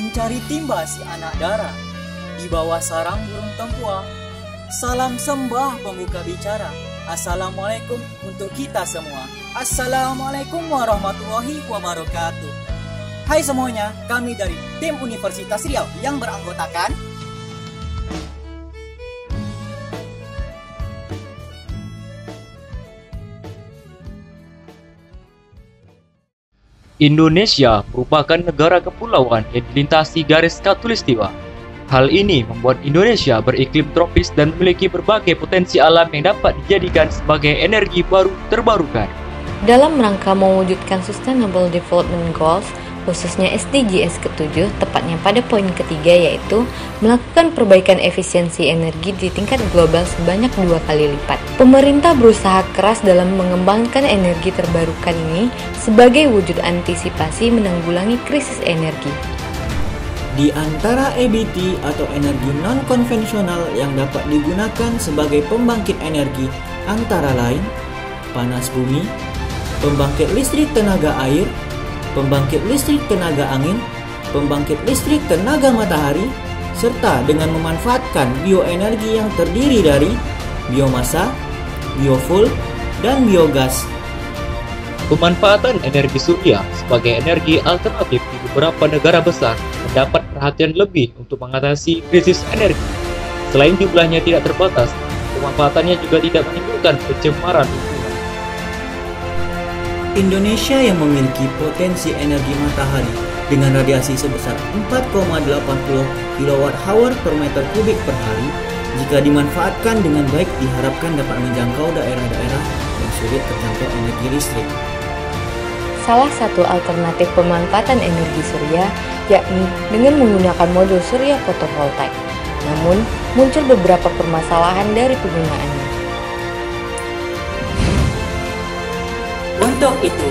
mencari timba si anak dara di bawah sarang burung tempua. Salam sembah pembuka bicara. Assalamualaikum untuk kita semua. Assalamualaikum warahmatullahi wabarakatuh. Hai semuanya, kami dari tim Universitas Riau yang beranggotakan Indonesia merupakan negara kepulauan yang dilintasi garis khatulistiwa. Hal ini membuat Indonesia beriklim tropis dan memiliki berbagai potensi alam yang dapat dijadikan sebagai energi baru terbarukan. Dalam rangka mewujudkan Sustainable Development Goals, khususnya SDGs ke-7, tepatnya pada poin ketiga yaitu melakukan perbaikan efisiensi energi di tingkat global sebanyak 2 kali lipat. Pemerintah berusaha keras dalam mengembangkan energi terbarukan ini sebagai wujud antisipasi menanggulangi krisis energi. di antara EBT atau energi non-konvensional yang dapat digunakan sebagai pembangkit energi antara lain panas bumi, pembangkit listrik tenaga air, pembangkit listrik tenaga angin, pembangkit listrik tenaga matahari, serta dengan memanfaatkan bioenergi yang terdiri dari biomasa, biofuel, dan biogas. Pemanfaatan energi surya sebagai energi alternatif di beberapa negara besar mendapat perhatian lebih untuk mengatasi krisis energi. Selain jumlahnya tidak terbatas, pemanfaatannya juga tidak menimbulkan pencemaran lingkungan. Indonesia yang memiliki potensi energi matahari dengan radiasi sebesar 4,80 kWh per meter kubik per hari, jika dimanfaatkan dengan baik diharapkan dapat menjangkau daerah-daerah yang sulit terjangkau energi listrik. Salah satu alternatif pemanfaatan energi surya yakni dengan menggunakan modul surya fotovoltaik. Namun, muncul beberapa permasalahan dari penggunaannya. Untuk itu,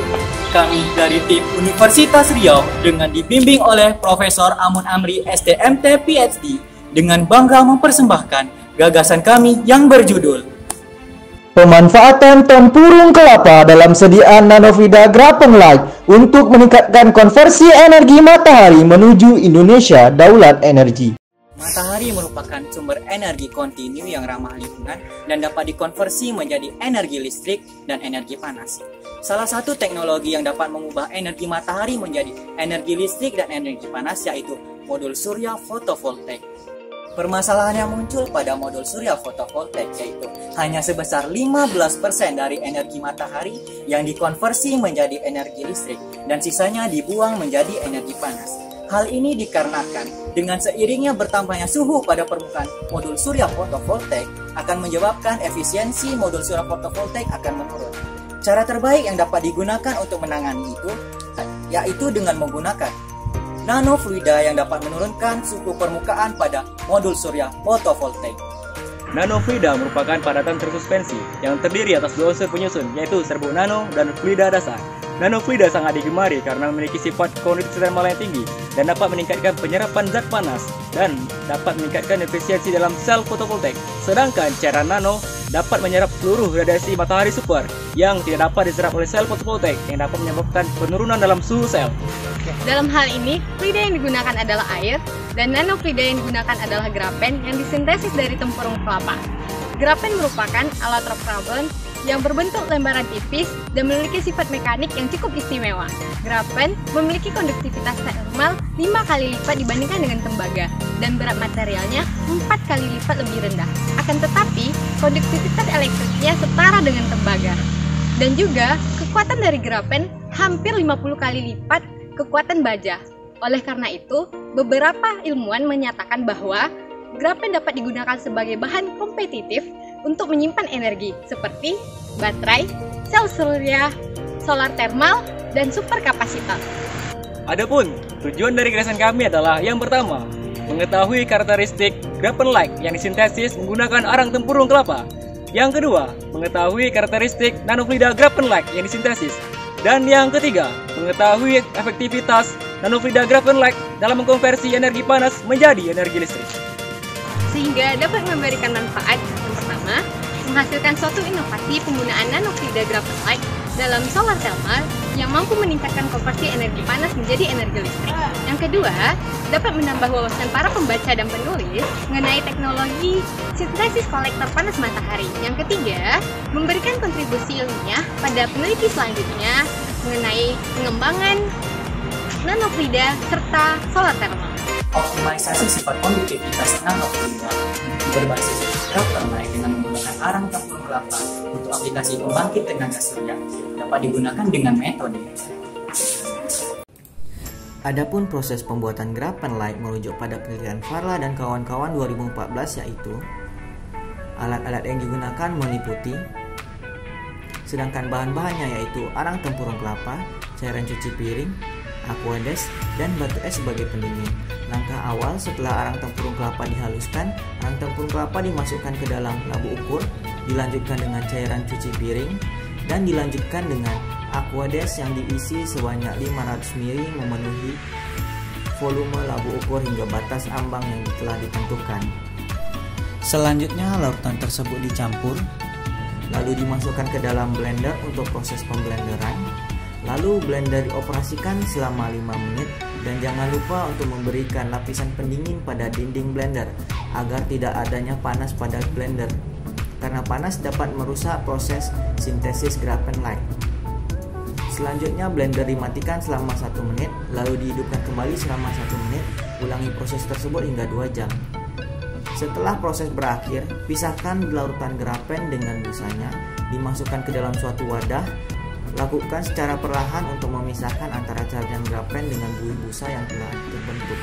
kami dari tim Universitas Riau dengan dibimbing oleh Profesor Amun Amri STMT PhD dengan bangga mempersembahkan gagasan kami yang berjudul Pemanfaatan tempurung kelapa dalam sediaan Nanofida Grapen Light untuk meningkatkan konversi energi matahari menuju Indonesia Daulat Energi. Matahari merupakan sumber energi kontinu yang ramah lingkungan dan dapat dikonversi menjadi energi listrik dan energi panas. Salah satu teknologi yang dapat mengubah energi matahari menjadi energi listrik dan energi panas yaitu modul surya fotovoltaik. Permasalahan yang muncul pada modul surya fotovoltaik yaitu hanya sebesar 15% dari energi matahari yang dikonversi menjadi energi listrik dan sisanya dibuang menjadi energi panas. Hal ini dikarenakan dengan seiringnya bertambahnya suhu pada permukaan modul surya fotovoltaik akan menyebabkan efisiensi modul surya fotovoltaik akan menurun. Cara terbaik yang dapat digunakan untuk menangani itu yaitu dengan menggunakan nanofluida yang dapat menurunkan suhu permukaan pada modul surya fotovoltaik. Nanofluida merupakan padatan tersuspensi yang terdiri atas dua unsur penyusun yaitu serbuk nano dan fluida dasar. Nanofluida sangat digemari karena memiliki sifat konduktivitas termal yang tinggi dan dapat meningkatkan penyerapan zat panas dan dapat meningkatkan efisiensi dalam sel fotovoltaik. Sedangkan cairan nano dapat menyerap seluruh radiasi matahari super yang tidak dapat diserap oleh sel fotovoltaik yang dapat menyebabkan penurunan dalam suhu sel. Dalam hal ini, fluida yang digunakan adalah air dan nanofluida yang digunakan adalah grafen yang disintesis dari tempurung kelapa. Grafen merupakan alat rock carbon yang berbentuk lembaran tipis dan memiliki sifat mekanik yang cukup istimewa. Grafen memiliki konduktivitas termal 5 kali lipat dibandingkan dengan tembaga dan berat materialnya 4 kali lipat lebih rendah. Akan tetapi, konduktivitas elektriknya setara dengan tembaga. Dan juga, kekuatan dari grafen hampir 50 kali lipat kekuatan baja. Oleh karena itu, beberapa ilmuwan menyatakan bahwa grafen dapat digunakan sebagai bahan kompetitif untuk menyimpan energi seperti baterai, sel surya, solar thermal, dan superkapasitor. Adapun tujuan dari gagasan kami adalah yang pertama, mengetahui karakteristik grafen light yang disintesis menggunakan arang tempurung kelapa. Yang kedua, mengetahui karakteristik nanofluida grafen light yang disintesis. Dan yang ketiga, mengetahui efektivitas nanofluida grafen light dalam mengkonversi energi panas menjadi energi listrik. Sehingga dapat memberikan manfaat yang pertama, menghasilkan suatu inovasi penggunaan nanofluida grafen light dalam solar thermal yang mampu meningkatkan konversi energi panas menjadi energi listrik. Yang kedua, dapat menambah wawasan para pembaca dan penulis mengenai teknologi sintesis kolektor panas matahari. Yang ketiga, memberikan kontribusi ilmiah pada peneliti selanjutnya mengenai pengembangan nanofluida serta solar thermal. Optimalisasi sifat konduktivitas nanofluida berbasis graphene light dengan menggunakan arang tempurung kelapa untuk aplikasi pembangkit tenaga surya dapat digunakan dengan metode. Adapun proses pembuatan graphene light merujuk pada penelitian Farla dan kawan-kawan 2014, yaitu alat-alat yang digunakan meliputi, sedangkan bahan-bahannya yaitu arang tempurung kelapa, cairan cuci piring, aqueous, dan batu es sebagai pendingin. Langkah awal setelah arang tempurung kelapa dihaluskan, arang tempurung kelapa dimasukkan ke dalam labu ukur, dilanjutkan dengan cairan cuci piring, dan dilanjutkan dengan aqueous yang diisi sebanyak 500 ml memenuhi volume labu ukur hingga batas ambang yang telah ditentukan. Selanjutnya larutan tersebut dicampur, lalu dimasukkan ke dalam blender untuk proses pemblenderan. Lalu blender dioperasikan selama 5 menit dan jangan lupa untuk memberikan lapisan pendingin pada dinding blender agar tidak adanya panas pada blender, karena panas dapat merusak proses sintesis graphene light. Selanjutnya blender dimatikan selama 1 menit, lalu dihidupkan kembali selama 1 menit. Ulangi proses tersebut hingga 2 jam. Setelah proses berakhir, pisahkan larutan graphene dengan busanya, dimasukkan ke dalam suatu wadah. Lakukan secara perlahan untuk memisahkan antara cairan graphene dengan buih busa yang telah terbentuk.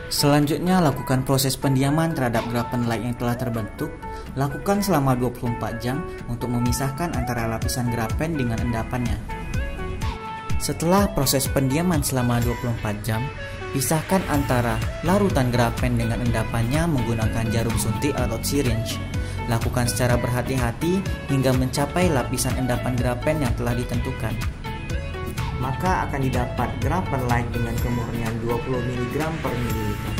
Selanjutnya, lakukan proses pendiaman terhadap graphene light yang telah terbentuk. Lakukan selama 24 jam untuk memisahkan antara lapisan graphene dengan endapannya. Setelah proses pendiaman selama 24 jam, pisahkan antara larutan graphene dengan endapannya menggunakan jarum suntik atau syringe. Lakukan secara berhati-hati hingga mencapai lapisan endapan graphene yang telah ditentukan. Maka akan didapat graphene light dengan kemurnian 20 mg per mililiter.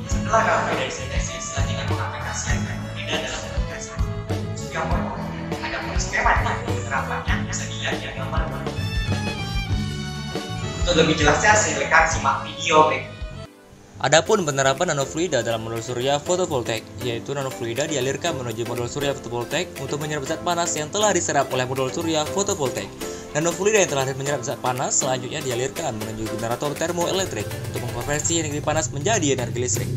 Setelah graphene disintesis, selanjutnya mengaplikasikan tidak dalam bentuk yang ada skemanya penerapannya bisa dilihat di gambar. Untuk lebih jelasnya silakan simak video berikut. Adapun penerapan nanofluida dalam modul surya fotovoltaik, yaitu nanofluida dialirkan menuju modul surya fotovoltaik untuk menyerap zat panas yang telah diserap oleh modul surya fotovoltaik. Nanofluida yang telah menyerap zat panas selanjutnya dialirkan menuju generator termoelektrik untuk mengkonversi energi panas menjadi energi listrik.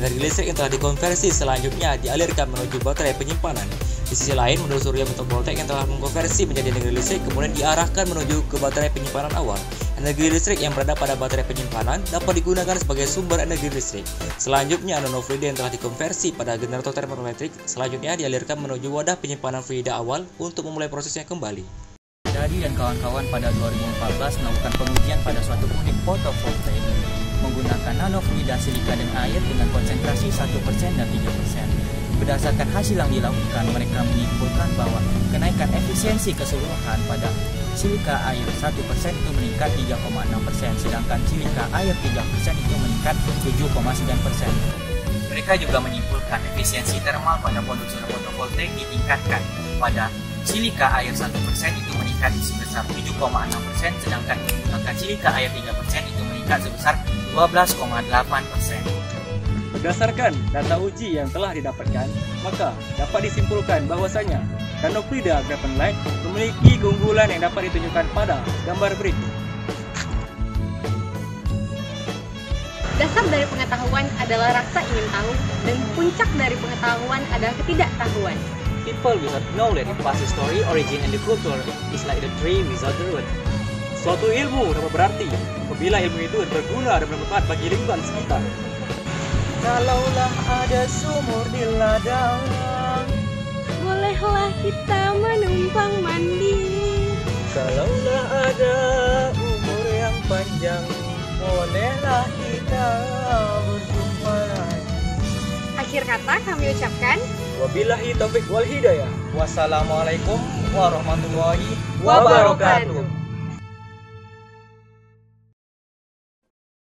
Energi listrik yang telah dikonversi selanjutnya dialirkan menuju baterai penyimpanan. Di sisi lain, modul surya fotovoltaik yang telah mengkonversi menjadi energi listrik kemudian diarahkan menuju ke baterai penyimpanan awal. Energi listrik yang berada pada baterai penyimpanan dapat digunakan sebagai sumber energi listrik. Selanjutnya, nanofluida yang telah dikonversi pada generator termoelektrik selanjutnya dialirkan menuju wadah penyimpanan fluida awal untuk memulai prosesnya kembali. Dari dan kawan-kawan pada 2014 melakukan pengujian pada suatu unit fotovoltaik menggunakan nanofluida silika dan air dengan konsentrasi 1% dan 3%. Berdasarkan hasil yang dilakukan, mereka menyimpulkan bahwa kenaikan efisiensi keseluruhan pada silika air 1% itu meningkat 3,6%, sedangkan silika air 3% itu meningkat 7,9%. Mereka juga menyimpulkan efisiensi termal pada produk surya fotovoltaik ditingkatkan pada silika air 1% itu meningkat sebesar 7,6%, sedangkan menggunakan silika air 3% itu meningkat sebesar 12,8%. Berdasarkan data uji yang telah didapatkan, maka dapat disimpulkan bahwasanya nanofluida graphene light memiliki keunggulan yang dapat ditunjukkan pada gambar berikut. Dasar dari pengetahuan adalah rasa ingin tahu, dan puncak dari pengetahuan adalah ketidaktahuan. People without knowledge past history, origin, and the culture is like the tree without the root. Suatu ilmu dapat berarti apabila ilmu itu berguna dan bermanfaat bagi lingkungan sekitar. Kalaulah ada sumur di ladang, Bolehlah kita menumpang mandi. kalaulah ada umur yang panjang, bolehlah kita berjumpa lagi. Akhir kata kami ucapkan Wabillahi taufik wal hidayah. Wassalamualaikum warahmatullahi wabarakatuh.